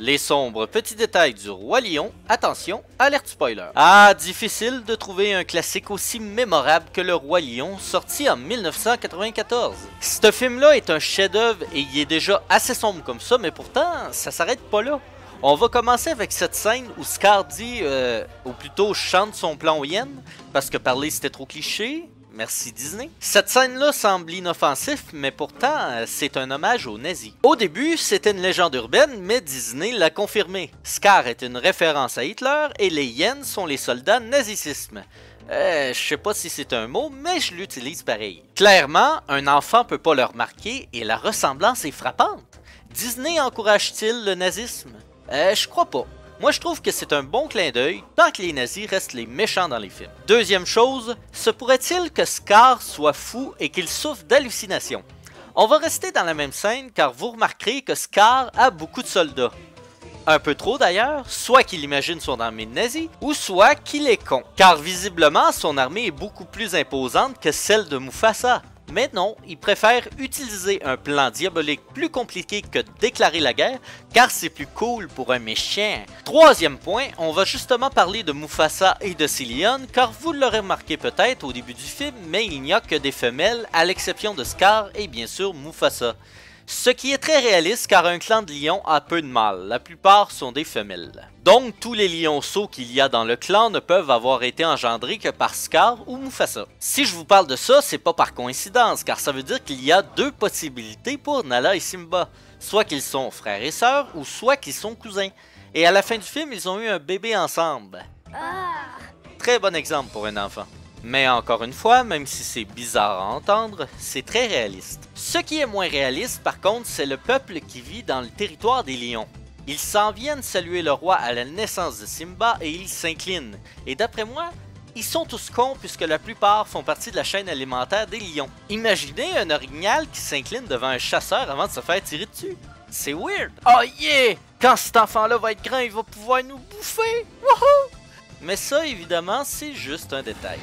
Les sombres petits détails du Roi Lion, attention, alerte spoiler. Ah, difficile de trouver un classique aussi mémorable que le Roi Lion, sorti en 1994. Ce film-là est un chef-d'œuvre et il est déjà assez sombre comme ça, mais pourtant, ça s'arrête pas là. On va commencer avec cette scène où Scar dit, ou plutôt chante son plan aux hyènes, parce que parler c'était trop cliché. Merci Disney. Cette scène-là semble inoffensif, mais pourtant, c'est un hommage aux nazis. Au début, c'était une légende urbaine, mais Disney l'a confirmé. Scar est une référence à Hitler et les hyènes sont les soldats nazicisme. Je sais pas si c'est un mot, mais je l'utilise pareil. Clairement, un enfant peut pas le remarquer et la ressemblance est frappante. Disney encourage-t-il le nazisme? Je crois pas. Moi je trouve que c'est un bon clin d'œil tant que les nazis restent les méchants dans les films. Deuxième chose, se pourrait-il que Scar soit fou et qu'il souffre d'hallucinations? On va rester dans la même scène car vous remarquerez que Scar a beaucoup de soldats. Un peu trop d'ailleurs, soit qu'il imagine son armée de nazis, ou soit qu'il est con. Car visiblement son armée est beaucoup plus imposante que celle de Mufasa. Mais non, il préfère utiliser un plan diabolique plus compliqué que déclarer la guerre, car c'est plus cool pour un méchant. Troisième point, on va justement parler de Mufasa et de ses lionnes, car vous l'aurez remarqué peut-être au début du film, mais il n'y a que des femelles, à l'exception de Scar et bien sûr Mufasa. Ce qui est très réaliste car un clan de lions a peu de mâles, la plupart sont des femelles. Donc tous les lionceaux qu'il y a dans le clan ne peuvent avoir été engendrés que par Scar ou Mufasa. Si je vous parle de ça, c'est pas par coïncidence car ça veut dire qu'il y a deux possibilités pour Nala et Simba. Soit qu'ils sont frères et sœurs ou soit qu'ils sont cousins. Et à la fin du film, ils ont eu un bébé ensemble. Très bon exemple pour un enfant. Mais encore une fois, même si c'est bizarre à entendre, c'est très réaliste. Ce qui est moins réaliste par contre, c'est le peuple qui vit dans le territoire des lions. Ils s'en viennent saluer le roi à la naissance de Simba et ils s'inclinent. Et d'après moi, ils sont tous cons puisque la plupart font partie de la chaîne alimentaire des lions. Imaginez un orignal qui s'incline devant un chasseur avant de se faire tirer dessus. C'est weird. Oh yeah! Quand cet enfant-là va être grand, il va pouvoir nous bouffer! Wouhou! Mais ça, évidemment, c'est juste un détail.